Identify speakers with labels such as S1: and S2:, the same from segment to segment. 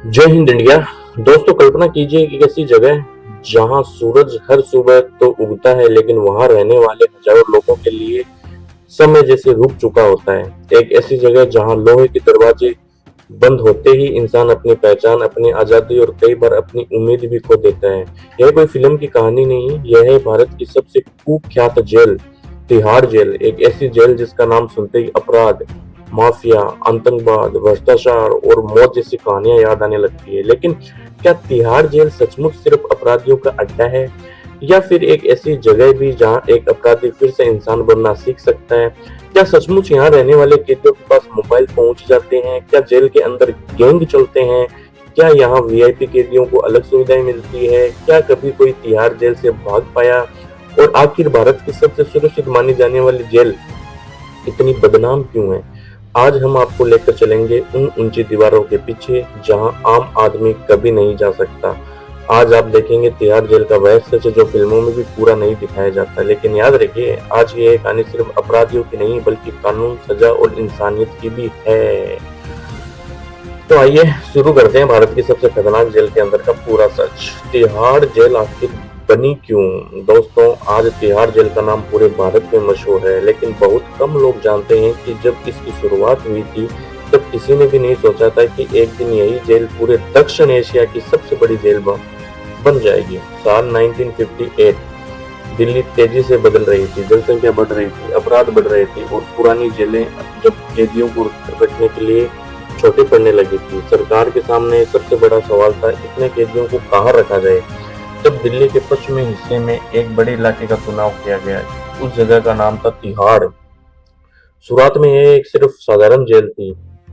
S1: जय हिंद इंडिया। दोस्तों, कल्पना कीजिए कि एक ऐसी जगह जहां सूरज हर सुबह तो उगता है, लेकिन वहां रहने वाले हजारों लोगों के लिए समय जैसे रुक चुका होता है। एक ऐसी जगह जहां लोहे के दरवाजे बंद होते ही इंसान अपनी पहचान, अपनी आजादी और कई बार अपनी उम्मीद भी खो देता है। यह कोई फिल्म की कहानी नहीं, यह है भारत की सबसे कुख्यात जेल, तिहाड़ जेल। एक ऐसी जेल जिसका नाम सुनते ही अपराध, माफिया, आतंकवाद, भ्रष्टाचार और मौत जैसी कहानियां याद आने लगती है। लेकिन क्या तिहाड़ जेल सचमुच सिर्फ अपराधियों का अड्डा है, या फिर एक ऐसी जगह भी जहां एक अपराधी फिर से इंसान बनना सीख सकता है? क्या सचमुच यहाँ रहने वाले कैदियों के पास मोबाइल पहुंच जाते हैं? क्या जेल के अंदर गैंग चलते हैं? क्या यहाँ वीआईपी कैदियों को अलग सुविधाएं मिलती है? क्या कभी कोई तिहाड़ जेल से भाग पाया? और आखिर भारत की सबसे सुरक्षित मानी जाने वाली जेल इतनी बदनाम क्यों है? आज हम आपको लेकर चलेंगे उन ऊंची दीवारों के पीछे जहां आम आदमी कभी नहीं जा सकता। आज आप देखेंगे तिहाड़ जेल का वह सच जो फिल्मों में भी पूरा नहीं दिखाया जाता। लेकिन याद रखिए, आज की ये कहानी सिर्फ अपराधियों की नहीं बल्कि कानून, सजा और इंसानियत की भी है। तो आइए शुरू करते हैं भारत की सबसे खतरनाक जेल के अंदर का पूरा सच। तिहाड़ जेल आखिर बनी क्यों? दोस्तों, आज तिहाड़ जेल का नाम पूरे भारत में मशहूर है, लेकिन बहुत कम लोग जानते हैं कि जब इसकी शुरुआत हुई थी तब किसी ने भी नहीं सोचा था कि एक दिन यही जेल पूरे दक्षिण एशिया की सबसे बड़ी जेल बन जाएगी। साल 1958, दिल्ली तेजी से बदल रही थी, जनसंख्या बढ़ रही थी, अपराध बढ़ रहे थे और पुरानी जेलें जब कैदियों को रखने के लिए छोटी पड़ने लगी थी, सरकार के सामने सबसे बड़ा सवाल था इतने कैदियों को कहाँ रखा जाए। तब दिल्ली के पश्चिमी हिस्से में एक बड़े इलाके का चुनाव किया गया। उस जगह का नाम था तिहाड़। शुरुआत में यह एक सिर्फ साधारण जेल थी,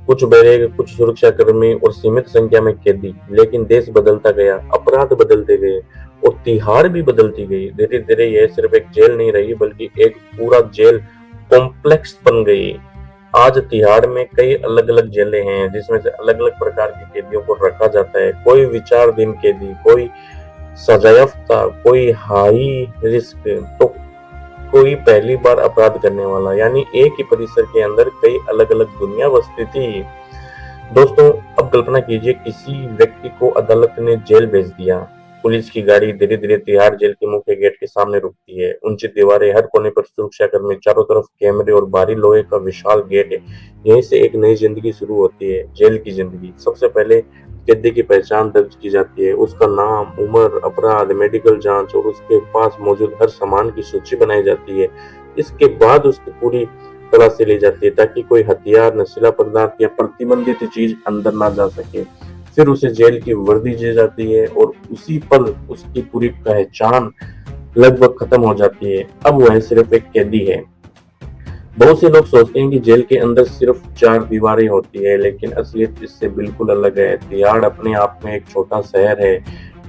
S1: कुछ बैरक, कुछ सुरक्षाकर्मी और सीमित संख्या में कैदी। लेकिन देश बदलता गया, अपराध बदलते गए और तिहाड़ भी बदलती गई। धीरे धीरे यह सिर्फ एक जेल नहीं रही बल्कि एक पूरा जेल कॉम्प्लेक्स बन गई। आज तिहाड़ में कई अलग अलग जेलें हैं जिसमें से अलग अलग प्रकार के कैदियों को रखा जाता है। कोई विचाराधीन कैदी, कोई सजायाफ्ता, कोई हाई रिस्क, तो कोई पहली बार अपराध करने वाला। यानी एक ही परिसर के अंदर कई अलग अलग दुनिया बसती थी। दोस्तों, अब कल्पना कीजिए किसी व्यक्ति को अदालत ने जेल भेज दिया। पुलिस की गाड़ी धीरे धीरे तिहाड़ जेल के मुख्य गेट के सामने रुकती है। ऊंची दीवारें, हर कोने पर सुरक्षाकर्मी, चारों तरफ कैमरे और भारी लोहे का विशाल गेट है। यहीं से एक नई जिंदगी शुरू होती है, जेल की जिंदगी। सबसे पहले कैदी की पहचान दर्ज की जाती है, उसका नाम, उम्र, अपराध, मेडिकल जांच और उसके पास मौजूद हर सामान की सूची बनाई जाती है। इसके बाद उसकी पूरी तलाशी ली जाती है ताकि कोई हथियार, नशीला पदार्थ या प्रतिबंधित चीज अंदर ना जा सके। फिर उसे जेल की वर्दी दी जाती है और उसी पल उसकी पूरी पहचान लगभग खत्म हो जाती है। अब वह सिर्फ एक कैदी है। बहुत से लोग सोचते हैं कि जेल के अंदर सिर्फ चार दीवारें होती है, लेकिन असलियत इससे बिल्कुल अलग है। तिहाड़ अपने आप में एक छोटा शहर है।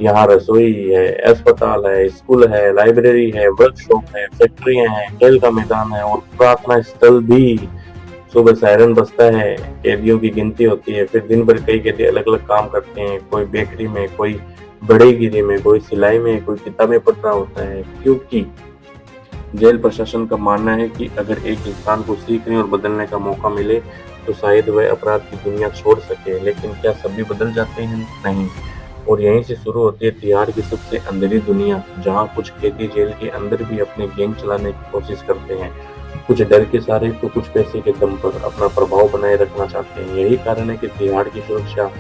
S1: यहाँ रसोई है, अस्पताल है, स्कूल है, लाइब्रेरी है, वर्कशॉप है, फैक्ट्रियां हैं, खेल का मैदान है और प्रार्थना स्थल भी। सुबह सायरन बजता है, कैदियों की गिनती होती है, फिर दिन भर कई कैदी अलग अलग काम करते हैं। कोई बेकरी में, कोई बड़ेगिरी में, कोई सिलाई में, कोई किताबें पढ़ रहा होता है। क्योंकि जेल प्रशासन का मानना है कि अगर एक इंसान को सीखने और बदलने का मौका मिले तो शायद वह अपराध की दुनिया छोड़ सके। लेकिन क्या सभी बदल जाते हैं? नहीं। और यहीं से शुरू होती है तिहाड़ की सबसे अंधेरी दुनिया, जहां कुछ कैदी जेल के अंदर भी अपने गैंग चलाने की कोशिश करते हैं। कुछ डर के सहारे तो कुछ पैसे के दम पर अपना प्रभाव बनाए रखना चाहते हैं। यही कारण है कि तिहाड़ की सुरक्षा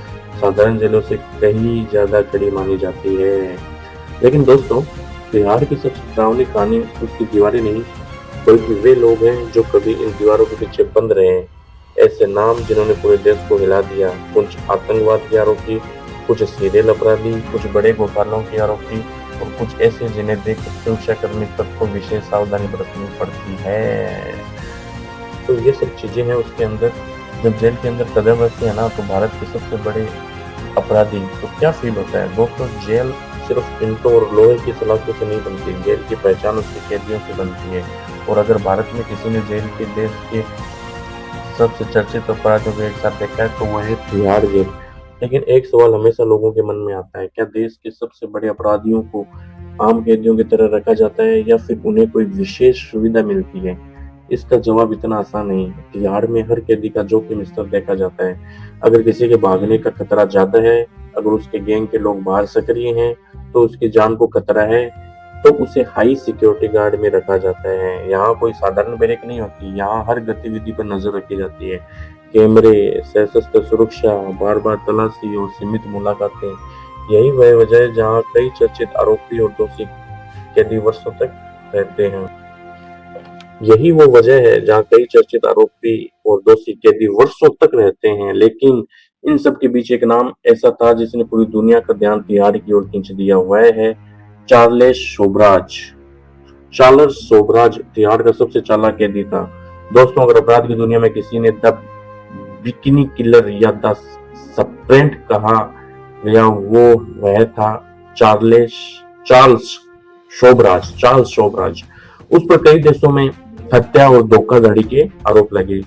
S1: साधारण जेलों से कहीं ज्यादा कड़ी मानी जाती है। लेकिन दोस्तों, तिहाड़ की सबसे डरावनी कहानी उसकी दीवारें नहीं बल्कि वे लोग हैं जो कभी इन दीवारों के पीछे बंद रहे हैं। ऐसे नाम जिन्होंने पूरे देश को हिला दिया। कुछ आतंकवाद के आरोपी, कुछ सीरियल अपराधी, कुछ बड़े घोटालों के आरोपी और कुछ ऐसे जिन्हें देख सुरक्षाकर्मी तक को विशेष सावधानी बरतनी पड़ती है। तो ये सब चीजें हैं उसके अंदर। जब जेल के अंदर कदम रखते हैं ना, तो भारत के सबसे बड़े अपराधी तो क्या फील होता है? दोस्तों, जेल सिर्फ ईंटों और लोहे की सलाखों से नहीं बनती, जेल की पहचान उसके कैदियों से बनती है। और अगर भारत में किसी ने जेल के देश के सबसे चर्चित अपराधियों को एक साथ देखा है तो वह है तिहाड़ जेल। लेकिन एक सवाल हमेशा लोगों के मन में आता है, क्या देश के सबसे बड़े अपराधियों को आम कैदियों की तरह रखा जाता है या फिर उन्हें कोई विशेष सुविधा मिलती है? इसका जवाब इतना आसान नहीं है। तिहाड़ में हर कैदी का जोखिम स्तर देखा जाता है। अगर किसी के भागने का खतरा ज्यादा है, अगर उसके गैंग के लोग बाहर सक्रिय हैं, तो उसकी जान को खतरा है, तो उसे हाई सिक्योरिटी गार्ड में रखा जाता है। यहाँ कोई साधारण बैरक नहीं होती, यहाँ हर गतिविधि पर नजर रखी जाती है। कैमरे, सशस्त्र सुरक्षा, बार बार तलाशी और सीमित मुलाकातें, यही वह वजह है जहाँ कई चर्चित आरोपी और दोषी कैदी वर्षों तक रहते हैं। यही वो वजह है जहाँ कई चर्चित आरोपी और दोषी कैदी वर्षों तक रहते हैं। लेकिन इन सब के बीच एक नाम ऐसा था जिसने पूरी दुनिया का ध्यान तिहाड़ की ओर खींच दिया। वह है चार्ल्स शोबराज। चार्ल्स शोबराज तिहाड़ का सबसे चालाक कैदी था। दोस्तों, अगर अपराध की दुनिया में किसी ने द बिकिनी किलर या द सर्पेंट कहा गया, वो वह था चार्ल्स शोबराज। उस पर कई देशों में हत्या और धोखाधड़ी के आरोप लगे।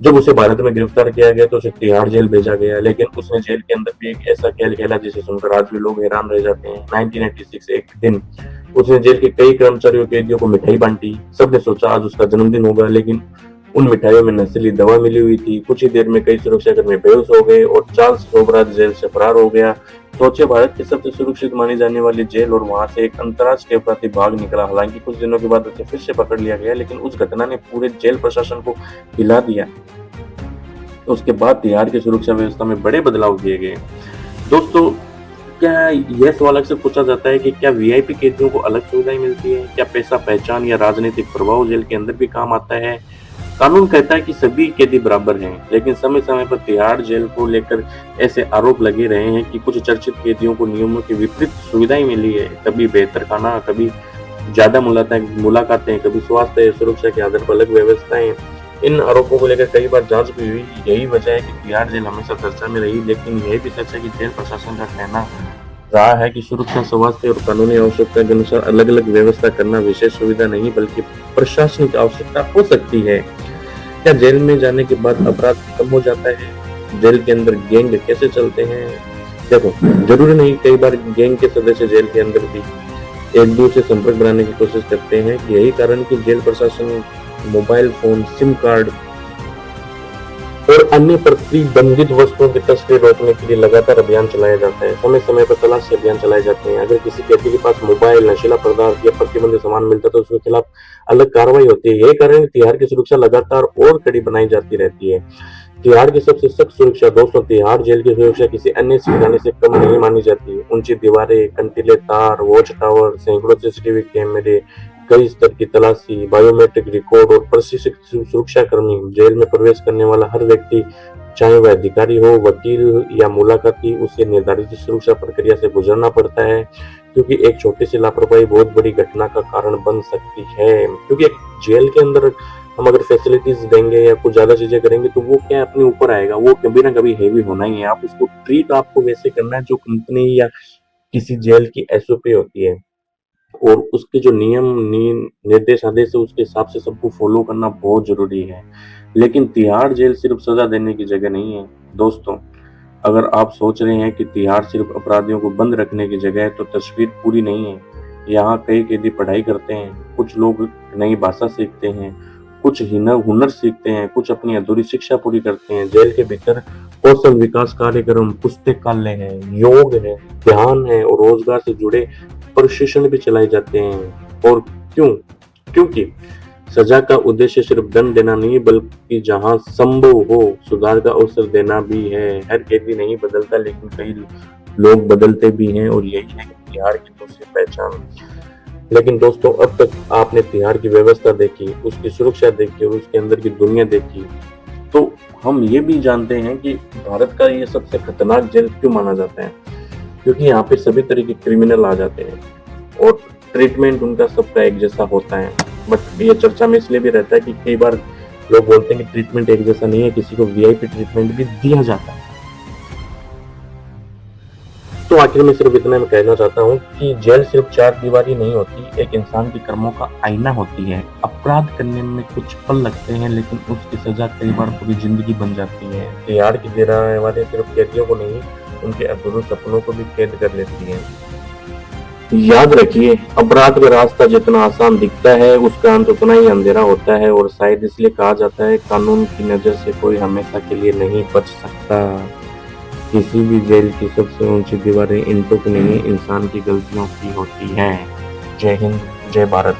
S1: जब उसे भारत में गिरफ्तार किया गया तो उसे तिहाड़ जेल भेजा गया, लेकिन उसने जेल के अंदर भी एक ऐसा खेल खेला जिसे सुनकर आज भी लोग हैरान रह जाते हैं। 1986 एक दिन उसने जेल के कई कर्मचारियों कैदियों को मिठाई बांटी। सबने सोचा आज उसका जन्मदिन होगा, लेकिन उन मिठाइयों में नशीली दवा मिली हुई थी। कुछ ही देर में कई सुरक्षाकर्मी बेहोश हो गए और चार्ल्स शोबराज जेल से फरार हो गया। सोचे, भारत की सबसे सुरक्षित मानी जाने वाली जेल, और वहां से एक अंतर्राष्ट्रीय अपराधी भाग निकला। हालांकि कुछ दिनों के बाद उसे फिर से पकड़ लिया गया, लेकिन उस घटना ने पूरे जेल प्रशासन को हिला दिया। उसके बाद तिहाड़ की सुरक्षा व्यवस्था में बड़े बदलाव किए गए। दोस्तों, क्या यह सवाल अक्सर पूछा जाता है कि क्या वीआईपी कैदियों को अलग सुविधाएं मिलती है? क्या पैसा, पहचान या राजनीतिक प्रभाव जेल के अंदर भी काम आता है? कानून कहता है कि सभी कैदी बराबर हैं, लेकिन समय समय पर तिहाड़ जेल को लेकर ऐसे आरोप लगे रहे हैं कि कुछ चर्चित कैदियों को नियमों के विपरीत सुविधाएं मिली है। कभी बेहतर खाना, कभी ज्यादा मुलाकातें, कभी स्वास्थ्य या सुरक्षा के आधार पर अलग व्यवस्थाएं। इन आरोपों को लेकर कई बार जांच भी हुई। यही वजह है कि तिहाड़ जेल हमेशा चर्चा में रही, लेकिन यह भी सच है कि जेल प्रशासन का कहना रहा है कि सुरक्षा, स्वास्थ्य और कानूनी आवश्यकता के अनुसार अलग अलग व्यवस्था करना विशेष सुविधा नहीं बल्कि प्रशासनिक आवश्यकता हो सकती है। क्या जेल में जाने के बाद अपराध कम हो जाता है? जेल के अंदर गैंग कैसे चलते हैं? देखो, जरूरी नहीं, कई बार गैंग के सदस्य जेल के अंदर भी एक दूसरे से संपर्क बनाने की कोशिश करते हैं। यही कारण कि जेल प्रशासन मोबाइल फोन, सिम कार्ड और अन्य प्रतिबंधित वस्तुओं की तस्करी रोकने के लिए लगातार अभियान चलाया जाता है। समय समय पर तलाशी अभियान चलाए जाते हैं। अगर किसी कैदी के पास मोबाइल, नशीला पदार्थ या प्रतिबंधित सामान मिलता है तो उसके खिलाफ अलग कार्रवाई होती है। यही कारण है तिहाड़ की सुरक्षा लगातार और कड़ी बनाई जाती रहती है। तिहाड़ की सबसे सख्त सुरक्षा। दोस्तों, तिहाड़ जेल की सुरक्षा किसी अन्य ठिकाने से कम नहीं मानी जाती। ऊंची दीवारें, कंटीले तार, वॉच टावर, सैकड़ों सीसीटीवी कैमरे, कई स्तर की तलाशी, बायोमेट्रिक रिकॉर्ड और प्रशिक्षित सुरक्षाकर्मी। जेल में प्रवेश करने वाला हर व्यक्ति, चाहे वह अधिकारी हो, वकील या मुलाकाती, उसे निर्धारित सुरक्षा प्रक्रिया से गुजरना पड़ता है, क्योंकि एक छोटी सी लापरवाही बहुत बड़ी घटना का कारण बन सकती है। क्योंकि एक जेल के अंदर हम अगर फैसिलिटीज देंगे या कुछ ज्यादा चीजें करेंगे तो वो क्या अपने ऊपर आएगा, वो कभी ना कभी हैवी होना ही है। आप उसको ट्रीट आपको वैसे करना है जो कंपनी या किसी जेल की एसओपी होती है, और उसके जो निर्देश आदेश है उसके हिसाब से सबको फॉलो करना बहुत जरूरी है। लेकिन तिहाड़ जेल सिर्फ सजा देने की जगह नहीं है। दोस्तों, अगर आप सोच रहे हैं कि तिहाड़ सिर्फ अपराधियों को बंद रखने की जगह है तो तस्वीर पूरी नहीं है। यहाँ कई कैदी पढ़ाई करते हैं, कुछ लोग नई भाषा सीखते हैं, कुछ हुनर सीखते हैं, कुछ अपनी अधूरी शिक्षा पूरी करते हैं। जेल के भीतर कौशल विकास कार्यक्रम, पुस्तकालय है, योग है, ध्यान है और रोजगार से जुड़े प्रशिक्षण भी चलाए जाते हैं। और क्योंकि सजा का उद्देश्य सिर्फ दंड देना नहीं बल्कि जहां संभव हो सुधार का अवसर देना भी है। हर कैदी नहीं बदलता, लेकिन कई लोग बदलते भी हैं, और यही है तिहाड़ की दूसरी पहचान। लेकिन दोस्तों, अब तक आपने तिहाड़ की व्यवस्था देखी, उसकी सुरक्षा देखी और उसके अंदर की दुनिया देखी, तो हम ये भी जानते हैं कि भारत का ये सबसे खतरनाक जेल क्यों माना जाता है। क्योंकि यहाँ पे सभी तरह के क्रिमिनल आ जाते हैं और ट्रीटमेंट उनका सबका एक जैसा होता है। बट ये चर्चा में इसलिए भी रहता है कि कई बार लोग बोलते हैं कि ट्रीटमेंट एक जैसा नहीं है, किसी को वीआईपी ट्रीटमेंट भी दिया जाता है। तो आखिर में सिर्फ इतना मैं कहना चाहता हूँ कि जेल सिर्फ चार दीवारी नहीं होती, एक इंसान के कर्मों का आईना होती है। अपराध करने में कुछ पल लगते हैं, लेकिन उसकी सजा कई बार पूरी जिंदगी बन जाती है। तिहाड़ की दीवारें सिर्फ कैदियों को नहीं, उनके अधूरे सपनों को भी कैद कर लेती है। याद रखिए, अपराध का रास्ता जितना आसान दिखता है उसका अंत उतना ही अंधेरा होता है, और शायद इसलिए कहा जाता है कानून की नजर से कोई हमेशा के लिए नहीं बच सकता। किसी भी जेल की सबसे ऊंची दीवारें ईंटों की नहीं, इंसान की गलतियों की होती हैं। जय हिंद, जय भारत।